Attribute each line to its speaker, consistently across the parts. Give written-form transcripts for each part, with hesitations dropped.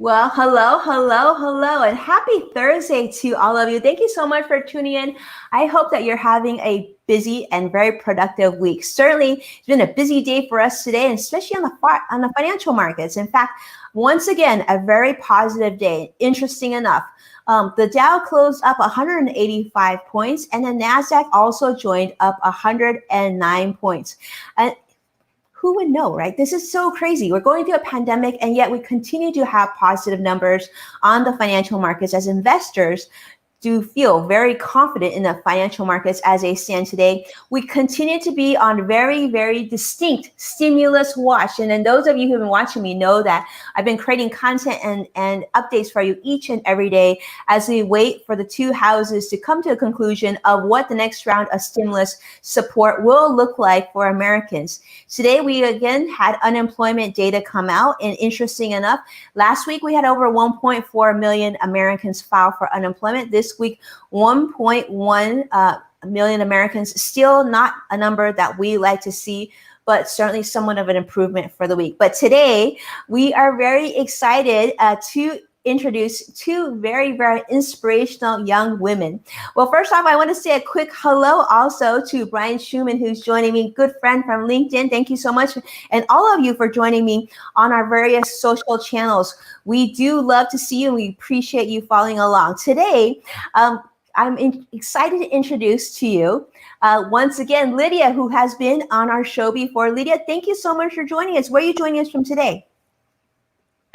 Speaker 1: Well, hello, hello, hello, and happy Thursday to all of you. Thank you so much for tuning in. I hope that you're having a busy and very productive week. Certainly, it's been a busy day for us today, and especially on the financial markets. In fact, once again, a very positive day. Interesting enough. The Dow closed up 185 points, and the Nasdaq also joined up 109 points. And who would know, right? This is so crazy. We're going through a pandemic, and yet we continue to have positive numbers on the financial markets as investors do feel very confident in the financial markets as they stand today. We continue to be on very, very distinct stimulus watch. And then those of you who've been watching me know that I've been creating content and updates for you each and every day as we wait for the two houses to come to a conclusion of what the next round of stimulus support will look like for Americans. Today, we again had unemployment data come out. And interesting enough, last week we had over 1.4 million Americans file for unemployment. This week, 1.1 million Americans, still not a number that we like to see, but certainly somewhat of an improvement for the week. But today, we are very excited to introduce two very, very inspirational young women. Well, first off, I want to say a quick hello also to Brian Schumann, who's joining me, good friend from LinkedIn. Thank you so much. And all of you for joining me on our various social channels. We do love to see you, and we appreciate you following along. Today, excited to introduce to you once again Lydia, who has been on our show before. Lydia, thank you so much for joining us. Where are you joining us from today?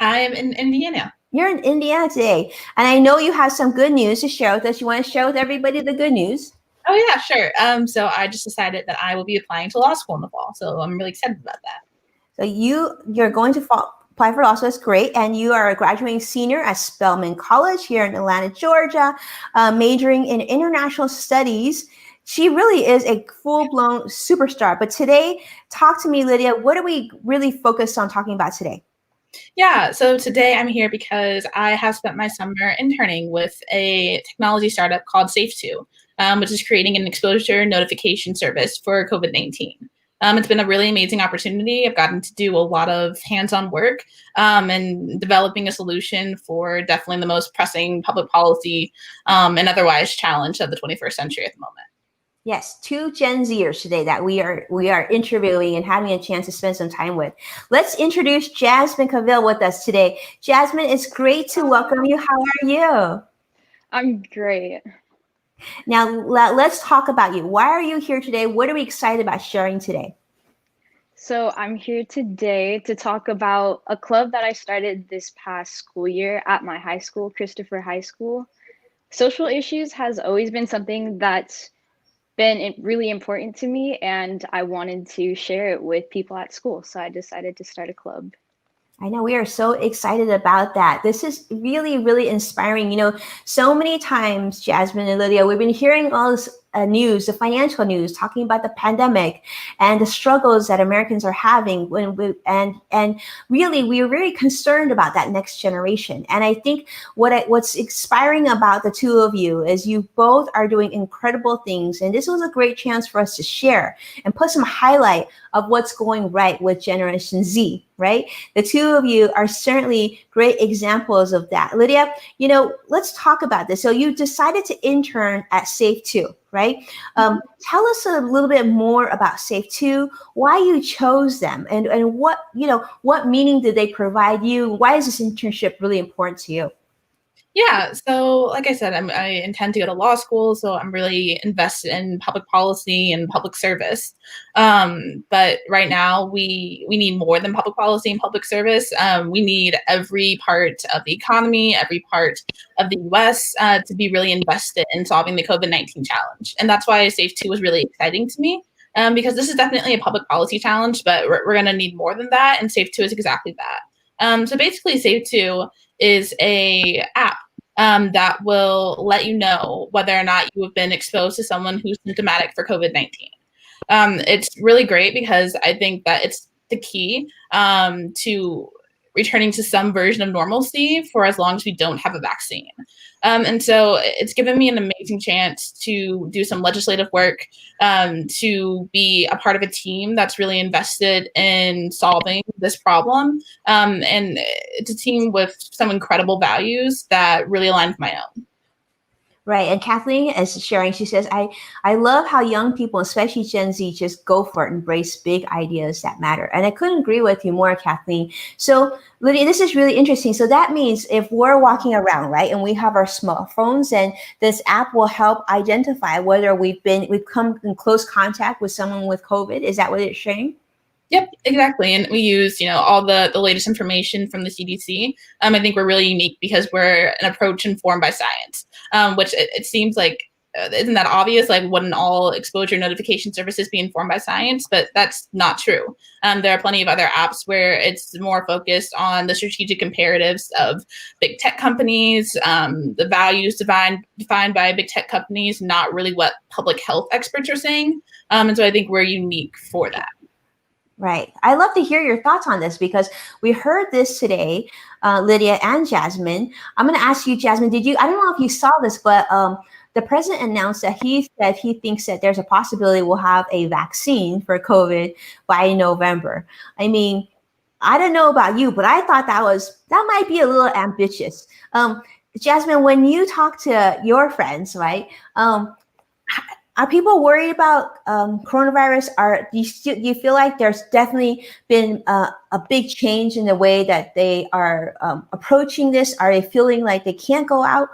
Speaker 2: I am in Indiana.
Speaker 1: You're in Indiana today, and I know you have some good news to share with us. You want to share with everybody the good news?
Speaker 2: Oh yeah, sure. So I just decided that I will be applying to law school in the fall, so I'm really excited about that.
Speaker 1: So you're going to apply for law school. That's great, and you are a graduating senior at Spelman College here in Atlanta, Georgia, majoring in international studies. She really is a full-blown superstar. But today, talk to me, Lydia. What are we really focused on talking about today?
Speaker 2: Yeah, so today I'm here because I have spent my summer interning with a technology startup called Safe2, which is creating an exposure notification service for COVID-19. It's been a really amazing opportunity. I've gotten to do a lot of hands-on work and developing a solution for definitely the most pressing public policy and otherwise challenge of the 21st century at the moment.
Speaker 1: Yes, two Gen Zers today that we are interviewing and having a chance to spend some time with. Let's introduce Jasmin Kavil with us today. Jasmin, it's great to welcome you. How are you?
Speaker 3: I'm great.
Speaker 1: Now, let's talk about you. Why are you here today? What are we excited about sharing today?
Speaker 3: So I'm here today to talk about a club that I started this past school year at my high school, Christopher High School. Social issues has always been something that's been really important to me, and I wanted to share it with people at school. So I decided to start a club.
Speaker 1: I know we are so excited about that. This is really, really inspiring. You know, so many times, Jasmin and Lydia, we've been hearing all this news, the financial news, talking about the pandemic and the struggles that Americans are having. And really, we are very concerned about that next generation. And I think what's inspiring about the two of you is you both are doing incredible things. And this was a great chance for us to share and put some highlight of what's going right with Generation Z, right? The two of you are certainly great examples of that. Lydia, you know, let's talk about this. So you decided to intern at Safe2, right? Tell us a little bit more about Safe2, why you chose them, and what, you know, what meaning did they provide you? Why is this internship really important to you?
Speaker 2: Yeah, so like I said, I intend to go to law school, so I'm really invested in public policy and public service. But right now, we need more than public policy and public service. We need every part of the economy, every part of the U.S. To be really invested in solving the COVID-19 challenge, and that's why Safe2 was really exciting to me. Because this is definitely a public policy challenge, but we're going to need more than that, and Safe2 is exactly that. So basically, Safe2 is a app that will let you know whether or not you have been exposed to someone who's symptomatic for COVID-19. It's really great because I think that it's the key to returning to some version of normalcy for as long as we don't have a vaccine. And so it's given me an amazing chance to do some legislative work, to be a part of a team that's really invested in solving this problem. And it's a team with some incredible values that really align with my own.
Speaker 1: Right. And Kathleen is sharing, she says, I love how young people, especially Gen Z, just go for it, embrace big ideas that matter. And I couldn't agree with you more, Kathleen. So Lydia, this is really interesting. So that means if we're walking around, right, and we have our smartphones, and this app will help identify whether we've come in close contact with someone with COVID. Is that what it's saying?
Speaker 2: Yep, exactly. And we use, all the latest information from the CDC. I think we're really unique because we're an approach informed by science, which it seems like, isn't that obvious? Like, wouldn't all exposure notification services be informed by science? But that's not true. There are plenty of other apps where it's more focused on the strategic imperatives of big tech companies, the values defined by big tech companies, not really what public health experts are saying. And so I think we're unique for that.
Speaker 1: Right. I love to hear your thoughts on this because we heard this today, Lydia and Jasmin. I'm going to ask you, Jasmin, I don't know if you saw this, but the president announced that he said he thinks that there's a possibility we'll have a vaccine for COVID by November. I mean, I don't know about you, but I thought that might be a little ambitious. Jasmin, when you talk to your friends, right, are people worried about coronavirus? Do you feel like there's definitely been a big change in the way that they are approaching this? Are they feeling like they can't go out?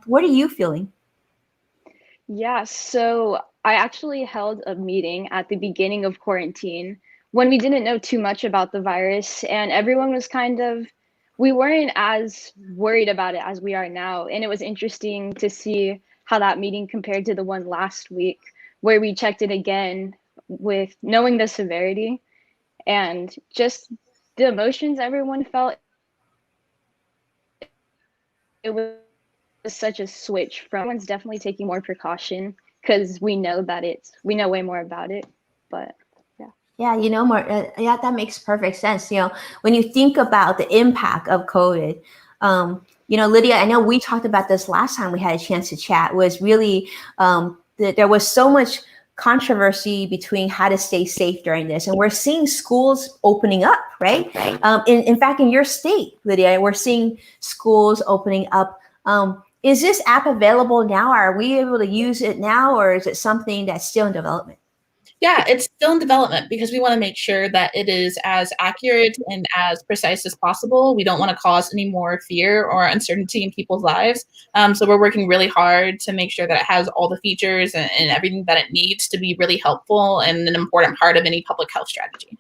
Speaker 1: What are you feeling?
Speaker 3: Yeah, so I actually held a meeting at the beginning of quarantine when we didn't know too much about the virus, and everyone was we weren't as worried about it as we are now. And it was interesting to see how that meeting compared to the one last week, where we checked it again with knowing the severity and just the emotions everyone felt. It was such a switch from everyone's definitely taking more precaution because we know way more about it. But
Speaker 1: yeah, more. Yeah, that makes perfect sense. When you think about the impact of COVID, Lydia, I know we talked about this last time we had a chance to chat, was really there was so much controversy between how to stay safe during this. And we're seeing schools opening up, right? In fact, in your state, Lydia, we're seeing schools opening up. Is this app available now? Are we able to use it now, or is it something that's still in development?
Speaker 2: Yeah, it's still in development because we want to make sure that it is as accurate and as precise as possible. We don't want to cause any more fear or uncertainty in people's lives. So we're working really hard to make sure that it has all the features and everything that it needs to be really helpful and an important part of any public health strategy.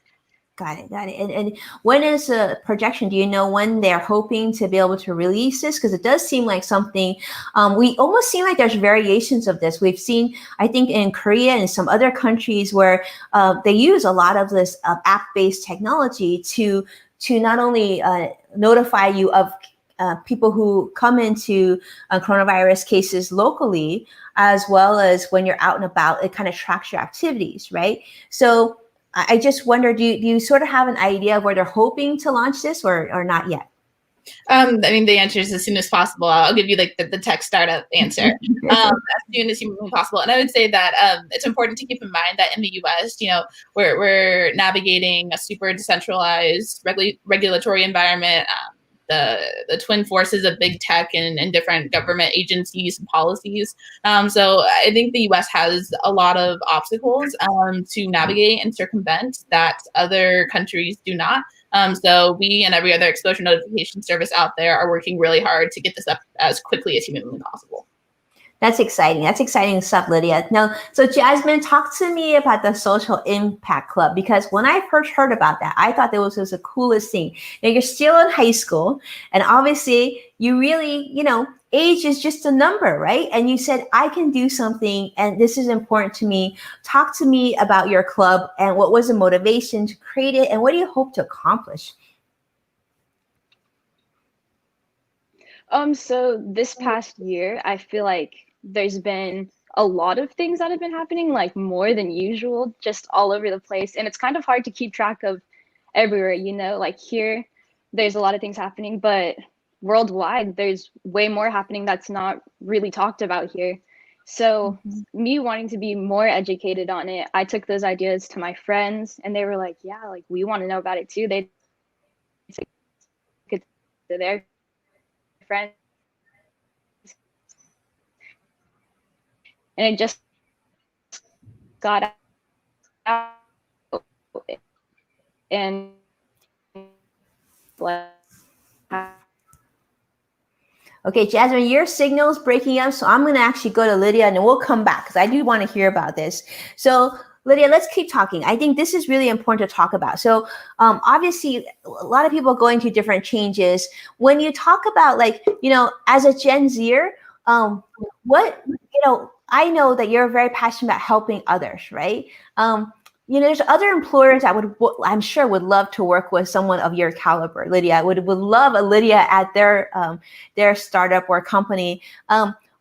Speaker 1: Got it. And when is the projection? Do you know when they're hoping to be able to release this? Because it does seem like something, we almost seem like there's variations of this. We've seen, I think, in Korea and some other countries where they use a lot of this app-based technology to not only notify you of people who come into coronavirus cases locally, as well as when you're out and about, it kind of tracks your activities, right? So I just wonder, do you sort of have an idea of where they're hoping to launch this or not yet?
Speaker 2: The answer is as soon as possible. I'll give you like the tech startup answer. As soon as humanly possible. And I would say that it's important to keep in mind that in the US, we're navigating a super decentralized regulatory environment. The twin forces of big tech and different government agencies and policies. So I think the US has a lot of obstacles to navigate and circumvent that other countries do not. So we and every other exposure notification service out there are working really hard to get this up as quickly as humanly possible.
Speaker 1: That's exciting. That's exciting stuff, Lydia. Now, so Jasmin, talk to me about the Social Impact Club, because when I first heard about that, I thought that was the coolest thing. Now, you're still in high school, and obviously you really, age is just a number, right? And you said, I can do something, and this is important to me. Talk to me about your club and what was the motivation to create it, and what do you hope to accomplish?
Speaker 3: So this past year, I feel like there's been a lot of things that have been happening, like more than usual, just all over the place. And it's kind of hard to keep track of everywhere, like here there's a lot of things happening, but worldwide, there's way more happening that's not really talked about here. So, me wanting to be more educated on it, I took those ideas to my friends, and they were like, "Yeah, like we want to know about it too." They took it to their friends, and it just got out, and like
Speaker 1: Okay, Jasmin, your signal's breaking up, so I'm going to actually go to Lydia and then we'll come back because I do want to hear about this. So, Lydia, let's keep talking. I think this is really important to talk about. So, obviously, a lot of people are going through different changes. When you talk about, like, as a Gen Zer, I know that you're very passionate about helping others, right? There's other employers that I'm sure would love to work with someone of your caliber. Lydia would love a Lydia at their startup or company.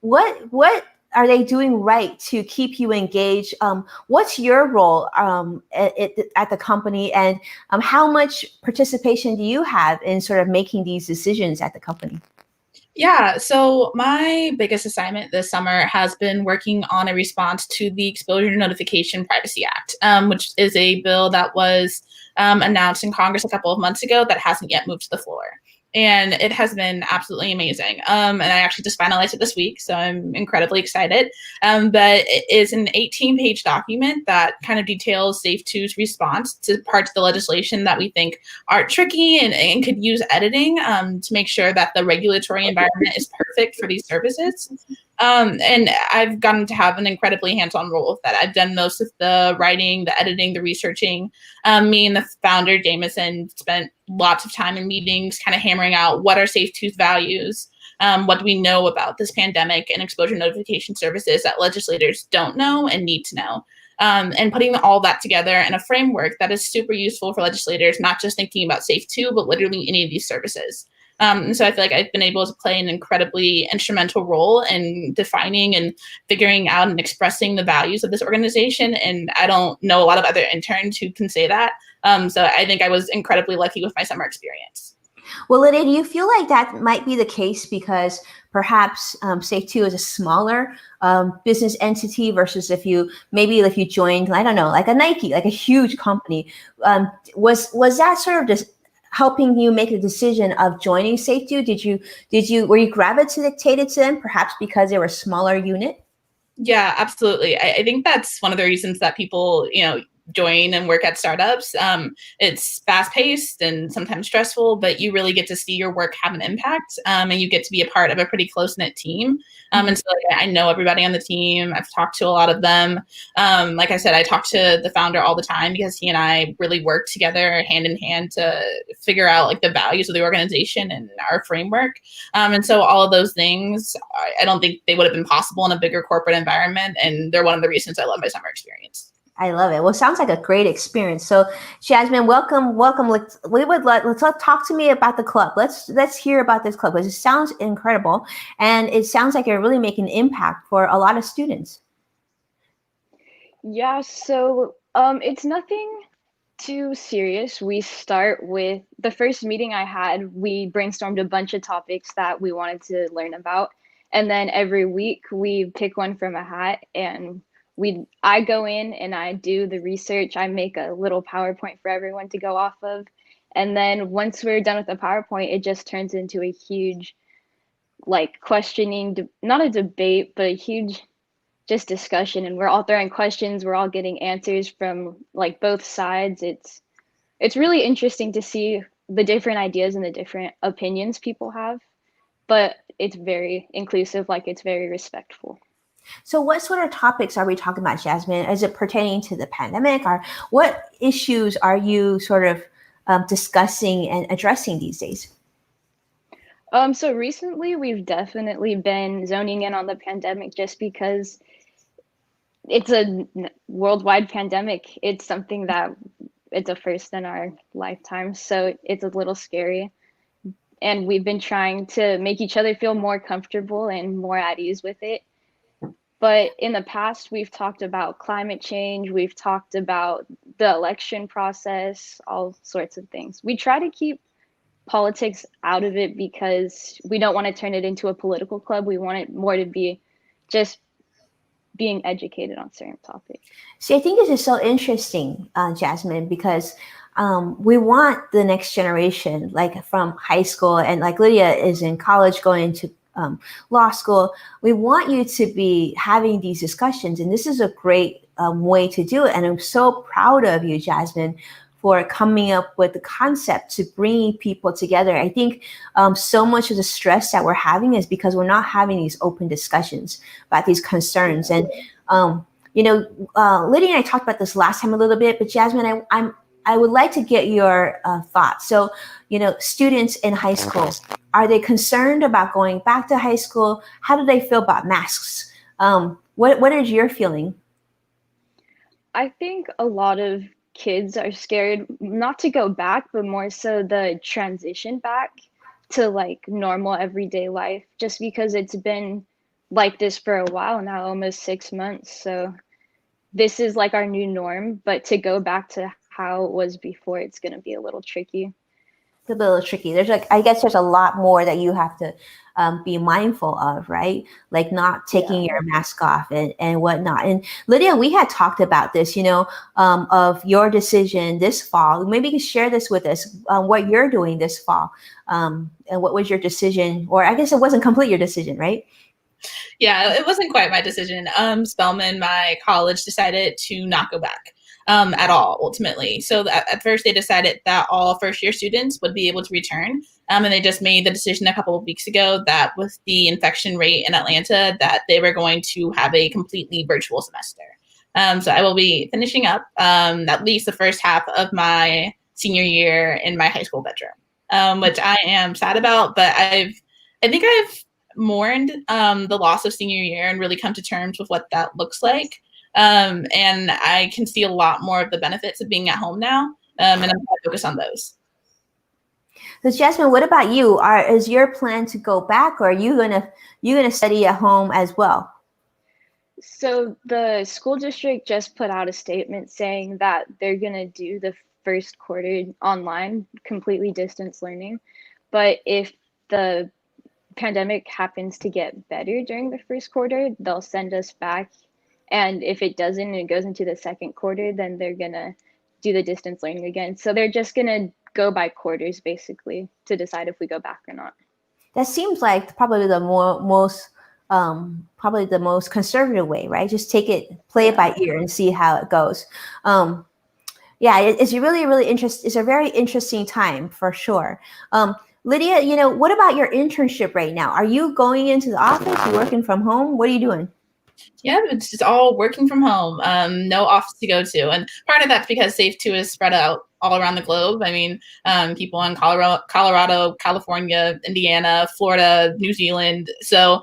Speaker 1: What are they doing right to keep you engaged? What's your role at the company, and how much participation do you have in sort of making these decisions at the company?
Speaker 2: Yeah, so my biggest assignment this summer has been working on a response to the Exposure Notification Privacy Act, which is a bill that was announced in Congress a couple of months ago that hasn't yet moved to the floor. And it has been absolutely amazing. And I actually just finalized it this week, so I'm incredibly excited. But it is an 18-page document that kind of details Safe2's response to parts of the legislation that we think are tricky and could use editing to make sure that the regulatory environment is perfect for these services. And I've gotten to have an incredibly hands-on role with that. I've done most of the writing, the editing, the researching. Me and the founder, Jameson, spent lots of time in meetings kind of hammering out what are Safe2's values, what do we know about this pandemic and exposure notification services that legislators don't know and need to know. And putting all that together in a framework that is super useful for legislators, not just thinking about Safe2, but literally any of these services. And so I feel like I've been able to play an incredibly instrumental role in defining and figuring out and expressing the values of this organization. And I don't know a lot of other interns who can say that. So I think I was incredibly lucky with my summer experience.
Speaker 1: Well, Lydia, do you feel like that might be the case because perhaps Safe2 is a smaller business entity versus if you joined, I don't know, like a Nike, like a huge company? Was that sort of just helping you make a decision of joining Safe2? Were you gravitated to them perhaps because they were a smaller unit?
Speaker 2: Yeah, absolutely. I think that's one of the reasons that people, join and work at startups. It's fast paced and sometimes stressful, but you really get to see your work have an impact, and you get to be a part of a pretty close knit team. And so I know everybody on the team. I've talked to a lot of them. Like I said, I talk to the founder all the time because he and I really work together hand in hand to figure out like the values of the organization and our framework. And so all of those things, I don't think they would have been possible in a bigger corporate environment. And they're one of the reasons I love my summer experience.
Speaker 1: I love it. Well, it sounds like a great experience. So, Jasmin, welcome. Let's talk to me about the club. Let's hear about this club because it sounds incredible, and it sounds like you're really making an impact for a lot of students.
Speaker 3: Yeah, so it's nothing too serious. We start with the first meeting I had, we brainstormed a bunch of topics that we wanted to learn about. And then every week we pick one from a hat and I go in and I do the research. I make a little PowerPoint for everyone to go off of. And then once we're done with the PowerPoint, it just turns into a huge like questioning, not a debate, but a huge just discussion, and we're all throwing questions, we're all getting answers from like both sides. It's really interesting to see the different ideas and the different opinions people have, but it's very inclusive, like it's very respectful.
Speaker 1: So what sort of topics are we talking about, Jasmin? Is it pertaining to the pandemic, or what issues are you sort of discussing and addressing these days?
Speaker 3: So recently we've definitely been zoning in on the pandemic just because it's a worldwide pandemic. It's something that it's a first in our lifetime, so it's a little scary. And we've been trying to make each other feel more comfortable and more at ease with it. But in the past, we've talked about climate change, we've talked about the election process, all sorts of things. We try to keep politics out of it because we don't want to turn it into a political club. We want it more to be just being educated on certain topics.
Speaker 1: See, I think this is so interesting, Jasmine, because we want the next generation, like from high school, and like Lydia is in college going into law school. We want you to be having these discussions, and this is a great way to do it. And I'm so proud of you, Jasmine, for coming up with the concept to bringing people together. I think so much of the stress that we're having is because we're not having these open discussions about these concerns. And Lydia and I talked about this last time a little bit, but Jasmine, I would like to get your thoughts. So, students in high school, are they concerned about going back to high school? How do they feel about masks? What is your feeling?
Speaker 3: I think a lot of kids are scared not to go back, but more so the transition back to like normal everyday life, just because it's been like this for a while now, almost 6 months. So this is like our new norm, but to go back to how it was before, it's going to be a little tricky.
Speaker 1: It's a little tricky. I guess there's a lot more that you have to be mindful of, right? Like not taking your mask off and whatnot. And Lydia, we had talked about this, of your decision this fall. Maybe you can share this with us, what you're doing this fall, and what was your decision, or I guess it wasn't complete your decision, right?
Speaker 2: Yeah, it wasn't quite my decision. Spelman, my college, decided to not go back at all, ultimately. So at first they decided that all first-year students would be able to return. And they just made the decision a couple of weeks ago that with the infection rate in Atlanta, that they were going to have a completely virtual semester. So I will be finishing up at least the first half of my senior year in my high school bedroom, which I am sad about, but I think I've mourned the loss of senior year and really come to terms with what that looks like. And I can see a lot more of the benefits of being at home now, and I'm going to focus on those.
Speaker 1: So Jasmine, what about you? Is your plan to go back, or are you gonna study at home as well?
Speaker 3: So the school district just put out a statement saying that they're going to do the first quarter online, completely distance learning. But if the pandemic happens to get better during the first quarter, they'll send us back. And if it doesn't and it goes into the second quarter, then they're going to do the distance learning again. So they're just going to go by quarters, basically, to decide if we go back or not.
Speaker 1: That seems like probably the most conservative way, right? Just play it by ear and see how it goes. It's really interesting. It's a very interesting time for sure. Lydia, what about your internship right now? Are you going into the office? You working from home? What are you doing?
Speaker 2: Yeah, it's just all working from home. No office to go to. And part of that's because Safe 2 is spread out all around the globe. I mean, people in Colorado, California, Indiana, Florida, New Zealand. So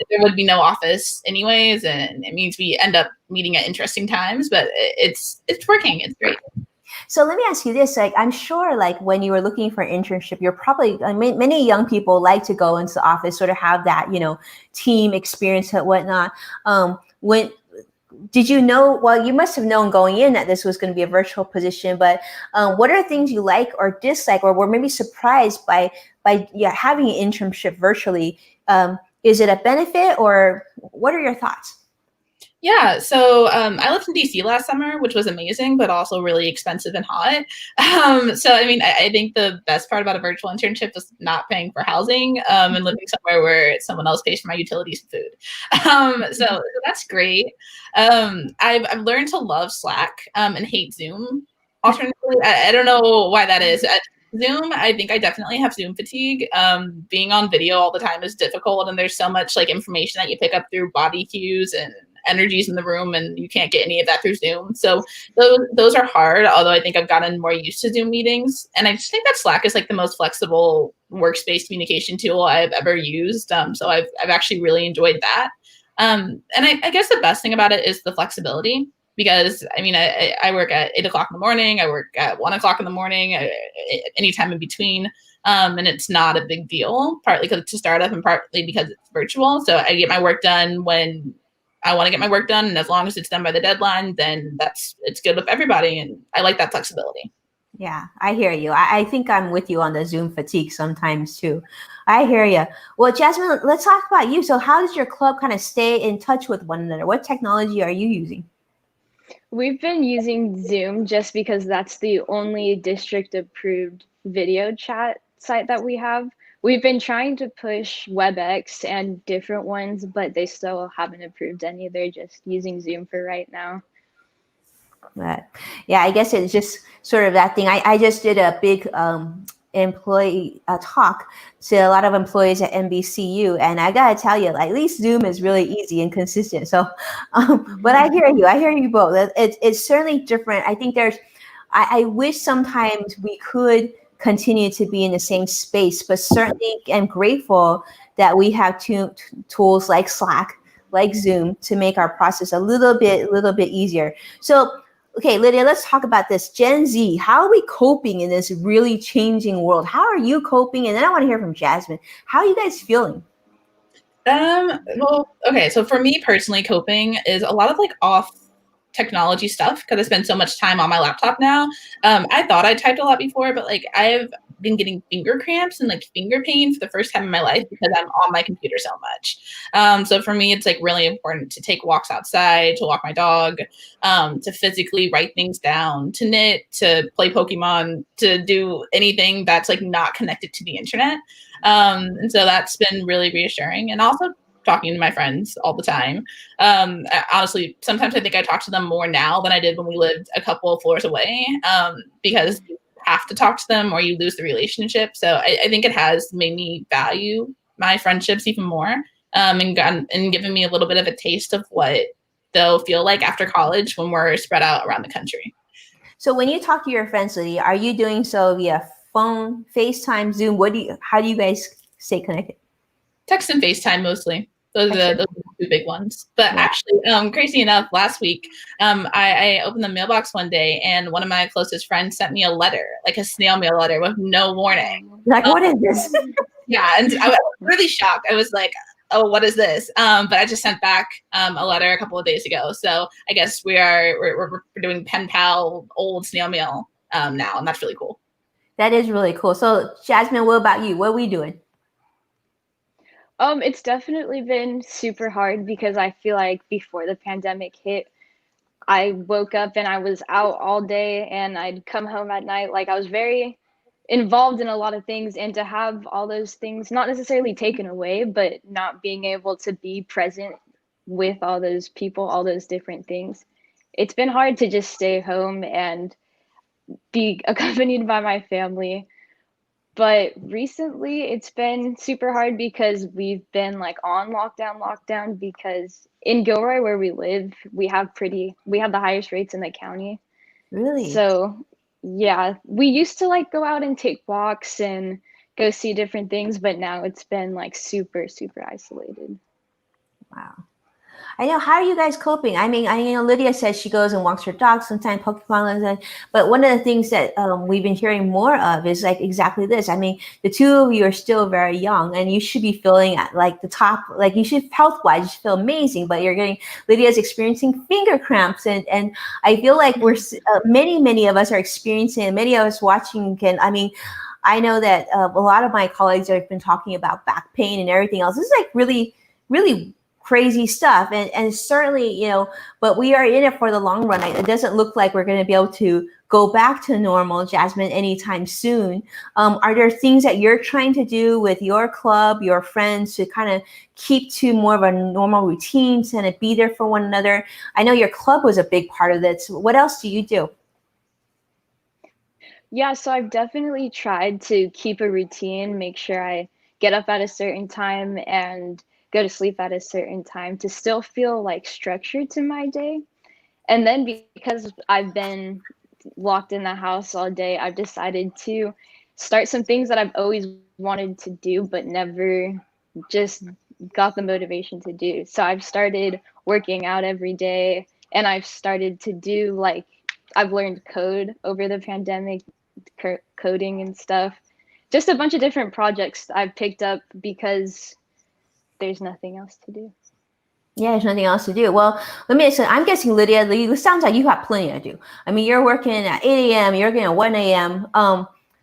Speaker 2: there would be no office anyways. And it means we end up meeting at interesting times, but it's working. It's great.
Speaker 1: So let me ask you this, like, I'm sure like when you were looking for an internship, you're probably, many young people like to go into the office, sort of have that, team experience and whatnot. Did you know, well, you must have known going in that this was going to be a virtual position, but what are things you like or dislike, or were maybe surprised by having an internship virtually? Is it a benefit, or what are your thoughts?
Speaker 2: Yeah, so I lived in DC last summer, which was amazing, but also really expensive and hot. So, I mean, I think the best part about a virtual internship is not paying for housing and living somewhere where someone else pays for my utilities and food. So that's great. I've learned to love Slack and hate Zoom. Alternatively, I don't know why that is. Zoom, I think I definitely have Zoom fatigue. Being on video all the time is difficult, and there's so much like information that you pick up through body cues and energies in the room, and you can't get any of that through Zoom. So those are hard, although I think I've gotten more used to Zoom meetings. And I just think that Slack is like the most flexible workspace communication tool I've ever used. So I've actually really enjoyed that. And I guess the best thing about it is the flexibility, because I mean, I work at 8 o'clock in the morning, I work at 1 o'clock in the morning, anytime in between. And it's not a big deal, partly because it's a startup and partly because it's virtual. So I get my work done when I want to get my work done, and as long as it's done by the deadline, then it's good with everybody, and I like that flexibility.
Speaker 1: Yeah, I hear you. I think I'm with you on the Zoom fatigue sometimes too. I hear you. Well, Jasmine, let's talk about you. So, how does your club kind of stay in touch with one another? What technology are you using?
Speaker 3: We've been using Zoom just because that's the only district approved video chat site that we have. We've been trying to push WebEx and different ones, but they still haven't approved any. They're just using Zoom for right now.
Speaker 1: But yeah, I guess it's just sort of that thing. I just did a big employee talk to a lot of employees at NBCU, and I gotta tell you, at least Zoom is really easy and consistent. So, but I hear you. I hear you both. It's certainly different. I think I wish sometimes we could continue to be in the same space, but certainly am grateful that we have tools like Slack, like Zoom, to make our process a little bit easier. So, okay, Lydia, let's talk about this. Gen Z, how are we coping in this really changing world? How are you coping? And then I want to hear from Jasmine. How are you guys feeling?
Speaker 2: Well, okay, so for me personally, coping is a lot of like off technology stuff because I spend so much time on my laptop now. I thought I typed a lot before, but like I've been getting finger cramps and like finger pain for the first time in my life because I'm on my computer so much. So for me, it's like really important to take walks outside, to walk my dog, to physically write things down, to knit, to play Pokemon, to do anything that's like not connected to the internet. And so that's been really reassuring. And also talking to my friends all the time. Honestly, sometimes I think I talk to them more now than I did when we lived a couple of floors away, because you have to talk to them or you lose the relationship. So I think it has made me value my friendships even more, and given me a little bit of a taste of what they'll feel like after college when we're spread out around the country.
Speaker 1: So when you talk to your friends, Lydia, are you doing so via phone, FaceTime, Zoom? How do you guys stay connected?
Speaker 2: Text and FaceTime mostly. Those are the two big ones. But
Speaker 1: Yeah.
Speaker 2: actually, crazy enough, last week, I opened the mailbox one day and one of my closest friends sent me a letter, like a snail mail letter with no warning.
Speaker 1: Like, what is this?
Speaker 2: Yeah, and I was really shocked. I was like, oh, what is this? But I just sent back a letter a couple of days ago. So I guess we're doing pen pal old snail mail now, and that's really cool.
Speaker 1: That is really cool. So Jasmine, what about you? What are we doing?
Speaker 3: It's definitely been super hard because I feel like before the pandemic hit, I woke up and I was out all day and I'd come home at night. Like I was very involved in a lot of things, and to have all those things not necessarily taken away, but not being able to be present with all those people, all those different things. It's been hard to just stay home and be accompanied by my family. But recently it's been super hard because we've been like on lockdown because in Gilroy where we live, we have the highest rates in the county.
Speaker 1: Really?
Speaker 3: So yeah, we used to like go out and take walks and go see different things, but now it's been like super, super isolated.
Speaker 1: Wow. I know. How are you guys coping? I mean, Lydia says she goes and walks her dog, sometimes Pokemon lessons. But one of the things that we've been hearing more of is like exactly this. I mean, the two of you are still very young, and you should be feeling at like the top. Like you should health-wise, you should feel amazing. But Lydia's experiencing finger cramps, and I feel like many of us are experiencing. And many of us watching can. I mean, I know that a lot of my colleagues have been talking about back pain and everything else. This is like really, really crazy stuff, and certainly, but we are in it for the long run. It doesn't look like we're going to be able to go back to normal, Jasmine, anytime soon. Are there things that you're trying to do with your club, your friends, to kind of keep to more of a normal routine, to kind of be there for one another? I know your club was a big part of this. What else do you do?
Speaker 3: Yeah, so I've definitely tried to keep a routine, make sure I get up at a certain time and go to sleep at a certain time to still feel like structured to my day. And then because I've been locked in the house all day, I've decided to start some things that I've always wanted to do, but never just got the motivation to do. So I've started working out every day, and I've started to do like, I've learned code over the pandemic, coding and stuff. Just a bunch of different projects I've picked up because there's nothing else to do.
Speaker 1: Yeah, there's nothing else to do. Well, let me say, I'm guessing, Lydia, it sounds like you have plenty to do. I mean, you're working at 8 a.m., you're working at 1 a.m.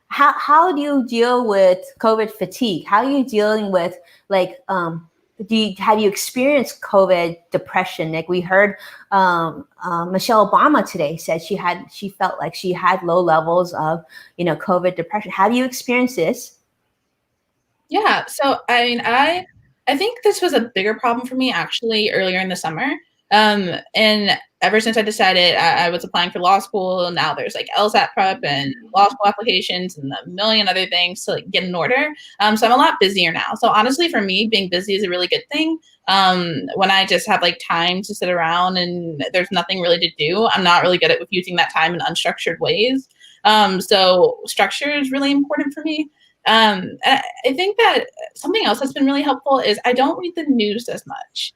Speaker 1: How do you deal with COVID fatigue? How are you dealing with, like, have you experienced COVID depression? Like we heard Michelle Obama today said she felt like she had low levels of, COVID depression. Have you experienced this?
Speaker 2: Yeah. So I mean, I think this was a bigger problem for me actually earlier in the summer. And ever since I decided I was applying for law school, now there's like LSAT prep and law school applications and a million other things to like get in order. So I'm a lot busier now. So honestly, for me, being busy is a really good thing. When I just have like time to sit around and there's nothing really to do, I'm not really good at using that time in unstructured ways. So structure is really important for me. I think that something else that's been really helpful is I don't read the news as much.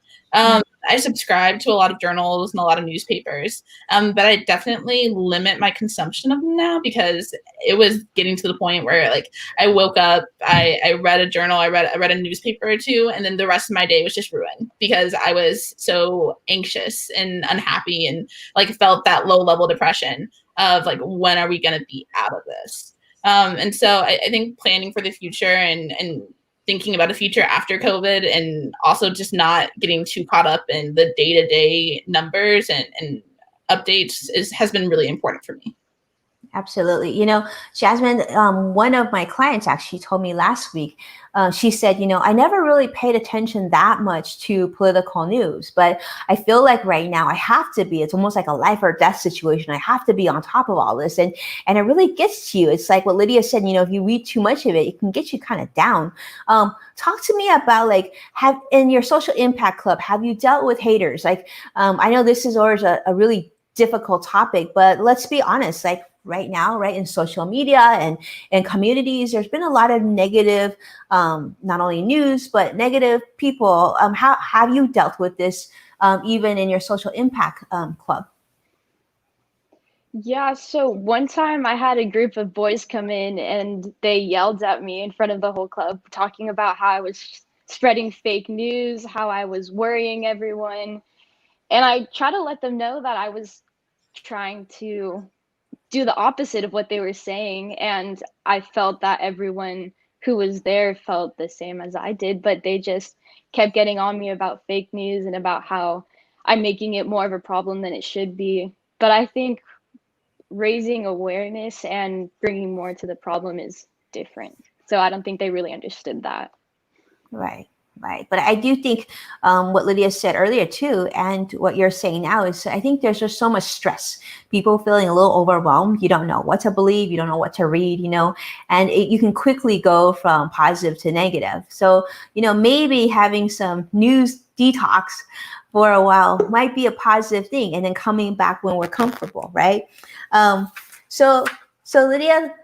Speaker 2: I subscribe to a lot of journals and a lot of newspapers, but I definitely limit my consumption of them now because it was getting to the point where like I woke up, I read a journal, I read a newspaper or two, and then the rest of my day was just ruined because I was so anxious and unhappy and like felt that low level depression of like when are we going to be out of this. And so I think planning for the future and thinking about a future after COVID and also just not getting too caught up in the day-to-day numbers and updates has been really important for me.
Speaker 1: Absolutely. Jasmin, one of my clients actually told me last week, she said, I never really paid attention that much to political news, but I feel like right now I have to be. It's almost like a life or death situation. I have to be on top of all this. And it really gets to you. It's like what Lydia said, if you read too much of it can get you kind of down. Talk to me about like, in your social impact club, have you dealt with haters? Like, I know this is always a really difficult topic, but let's be honest, like, right now, right, in social media and communities, there's been a lot of negative, not only news, but negative people. How have you dealt with this, even in your social impact club?
Speaker 3: Yeah, so one time I had a group of boys come in and they yelled at me in front of the whole club, talking about how I was spreading fake news, how I was worrying everyone. And I try to let them know that I was trying to do the opposite of what they were saying. And I felt that everyone who was there felt the same as I did, but they just kept getting on me about fake news and about how I'm making it more of a problem than it should be. But I think raising awareness and bringing more to the problem is different. So I don't think they really understood that.
Speaker 1: Right. Right. But I do think what Lydia said earlier too, and what you're saying now is I think there's just so much stress, people feeling a little overwhelmed. You don't know what to believe. You don't know what to read, and you can quickly go from positive to negative. So, maybe having some news detox for a while might be a positive thing, and then coming back when we're comfortable. Right. Um, so, Lydia,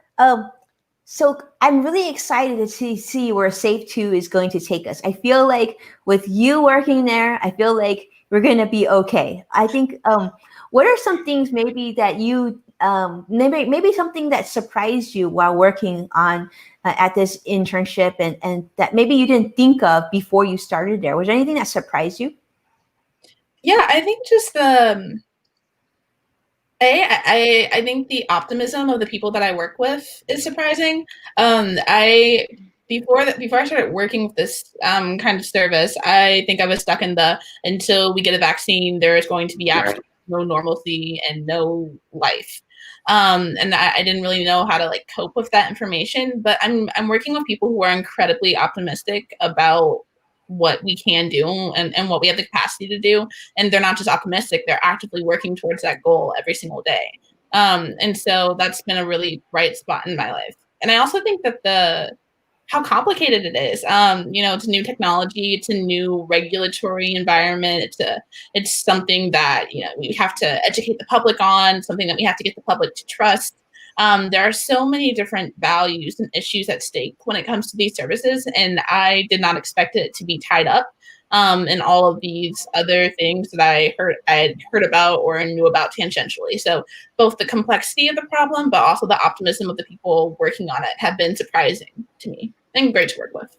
Speaker 1: so I'm really excited to see where Safe 2 is going to take us. I feel like with you working there, I feel like we're going to be okay. I think, what are some things maybe that you, maybe something that surprised you while working on at this internship and that maybe you didn't think of before you started there? Was there anything that surprised you?
Speaker 2: Yeah, I think just the I think the optimism of the people that I work with is surprising. I before I started working with this kind of service, I think I was stuck in the until we get a vaccine, there is going to be absolutely no normalcy and no life. And I didn't really know how to like cope with that information. But I'm working with people who are incredibly optimistic about what we can do and what we have the capacity to do, and they're not just optimistic, they're actively working towards that goal every single day. And so that's been a really bright spot in my life. And I also think that how complicated it is. It's new technology, it's a new regulatory environment, it's something that we have to educate the public on, something that we have to get the public to trust. There are so many different values and issues at stake when it comes to these services, and I did not expect it to be tied up in all of these other things that I had heard about or knew about tangentially. So both the complexity of the problem, but also the optimism of the people working on it have been surprising to me and great to work with.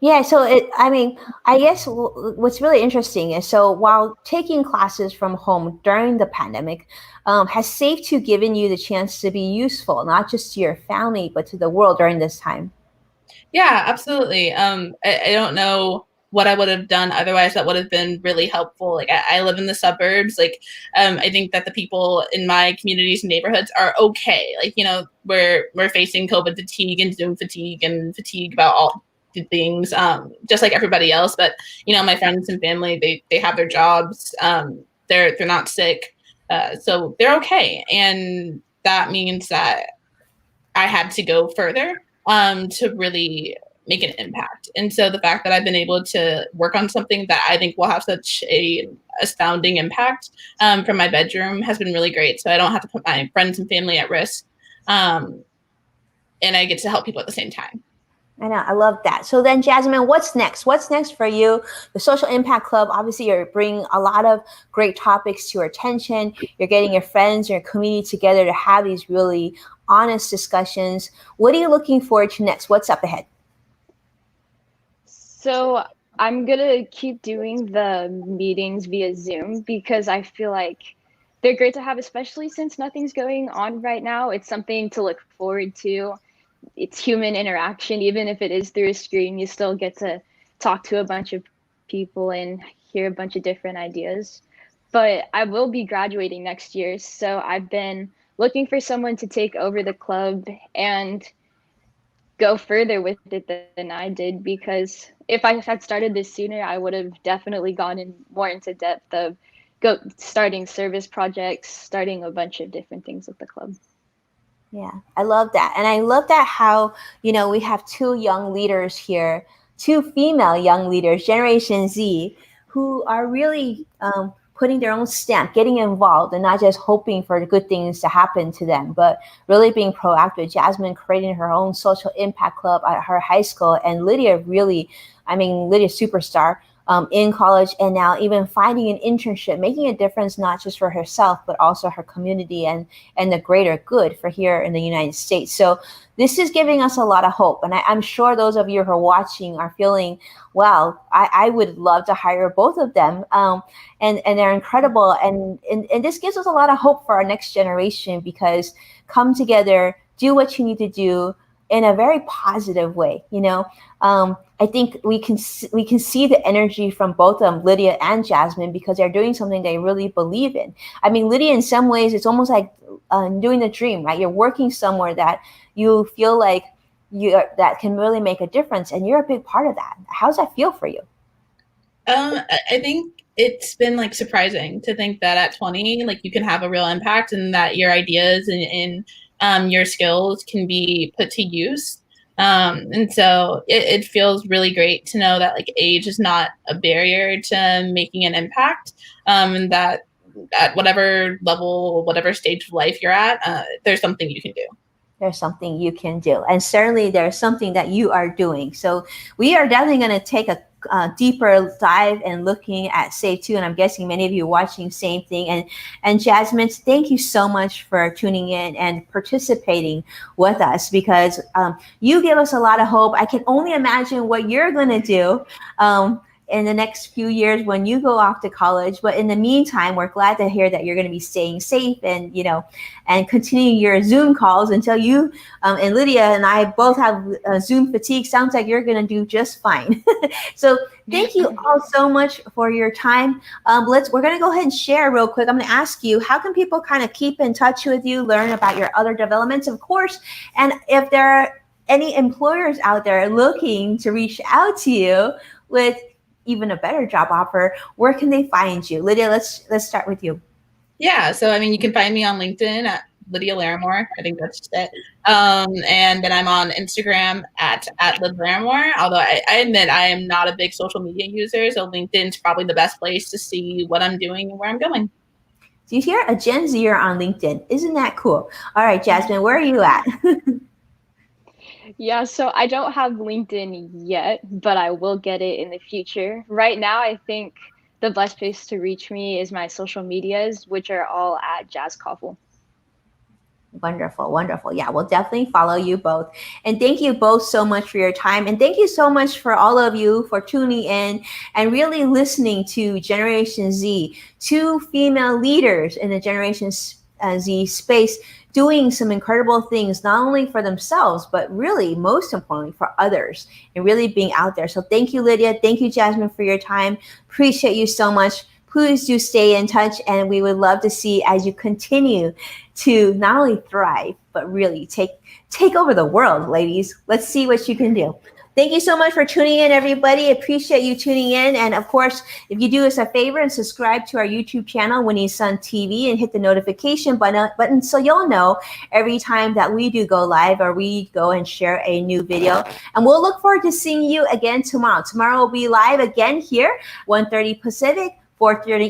Speaker 1: Yeah, so I mean, I guess what's really interesting is so while taking classes from home during the pandemic, has Safe 2 given you the chance to be useful, not just to your family, but to the world during this time?
Speaker 2: Yeah, absolutely. I don't know what I would have done otherwise that would have been really helpful. Like I live in the suburbs. Like I think that the people in my communities and neighborhoods are okay. Like, you know, we're facing COVID fatigue and Zoom fatigue and fatigue about all the things, just like everybody else. But, you know, my friends and family, they have their jobs. They're not sick. So they're okay. And that means that I had to go further to really make an impact. And so the fact that I've been able to work on something that I think will have such a astounding impact from my bedroom has been really great. So I don't have to put my friends and family at risk, um, and I get to help people at the same time.
Speaker 1: I know, I love that. So then, Jasmine, what's next? What's next for you? The Social Impact Club, obviously, you're bringing a lot of great topics to your attention. You're getting your friends, your community together to have these really honest discussions. What are you looking forward to next? What's up ahead?
Speaker 3: So I'm gonna keep doing the meetings via Zoom because I feel like they're great to have, especially since nothing's going on right now. It's something to look forward to. It's human interaction, even if it is through a screen, you still get to talk to a bunch of people and hear a bunch of different ideas. But I will be graduating next year, so I've been looking for someone to take over the club and go further with it than I did, because if I had started this sooner, I would have definitely gone in more into depth of starting service projects, starting a bunch of different things with the club.
Speaker 1: Yeah, I love that. And I love that how, we have two young leaders here, two female young leaders, Generation Z, who are really putting their own stamp, getting involved, and not just hoping for good things to happen to them, but really being proactive. Jasmine creating her own social impact club at her high school, and Lydia really, I mean, Lydia superstar, in college, and now even finding an internship, making a difference not just for herself, but also her community and the greater good for here in the United States. So this is giving us a lot of hope. And I'm sure those of you who are watching are feeling, wow, I would love to hire both of them. And they're incredible. And this gives us a lot of hope for our next generation, because come together, do what you need to do in a very positive way. I think we can see the energy from both of them, Lydia and Jasmine, because they're doing something they really believe in. I mean, Lydia, in some ways, it's almost like doing the dream, right? You're working somewhere that you feel like that can really make a difference, and you're a big part of that. How's that feel for you?
Speaker 2: I think it's been like surprising to think that at 20, like you can have a real impact and that your ideas and your skills can be put to use. And so it feels really great to know that like age is not a barrier to making an impact, and that at whatever level, whatever stage of life you're at, there's something you can do.
Speaker 1: There's something you can do, and certainly there's something that you are doing. So we are definitely going to take a deeper dive and looking at Save 2, and I'm guessing many of you watching same thing. And Jasmine, thank you so much for tuning in and participating with us, because you give us a lot of hope. I can only imagine what you're going to do in the next few years when you go off to college. But in the meantime, we're glad to hear that you're going to be staying safe, and continuing your Zoom calls until you and Lydia and I both have Zoom fatigue. Sounds like you're going to do just fine. So thank you all so much for your time. We're going to go ahead and share real quick. I'm going to ask you, how can people kind of keep in touch with you, learn about your other developments, of course, and if there are any employers out there looking to reach out to you with even a better job offer, where can they find you? Lydia, let's start with you.
Speaker 2: Yeah, so I mean, you can find me on LinkedIn at Lydia Laramore. I think that's just it. And then I'm on Instagram at Lyd Laramore. Although I admit I am not a big social media user, so LinkedIn's probably the best place to see what I'm doing and where I'm going.
Speaker 1: Do you hear a Gen Zer on LinkedIn? Isn't that cool? All right, Jasmine, where are you at?
Speaker 3: Yeah, so I don't have LinkedIn yet, but I will get it in the future. Right now, I think the best place to reach me is my social medias, which are all at Jazz Kavil.
Speaker 1: Wonderful, wonderful. Yeah, we'll definitely follow you both. And thank you both so much for your time. And thank you so much for all of you for tuning in and really listening to Generation Z, two female leaders in the Generation Z space doing some incredible things, not only for themselves, but really, most importantly, for others and really being out there. So thank you, Lydia. Thank you, Jasmin, for your time. Appreciate you so much. Please do stay in touch, and we would love to see as you continue to not only thrive, but really take over the world, ladies. Let's see what you can do. Thank you so much for tuning in, everybody. Appreciate you tuning in. And of course, if you do us a favor and subscribe to our YouTube channel, Winnie's Son TV, and hit the notification button so you'll know every time that we do go live or we go and share a new video. And we'll look forward to seeing you again tomorrow. Tomorrow we'll be live again here, 1:30 Pacific, 4:30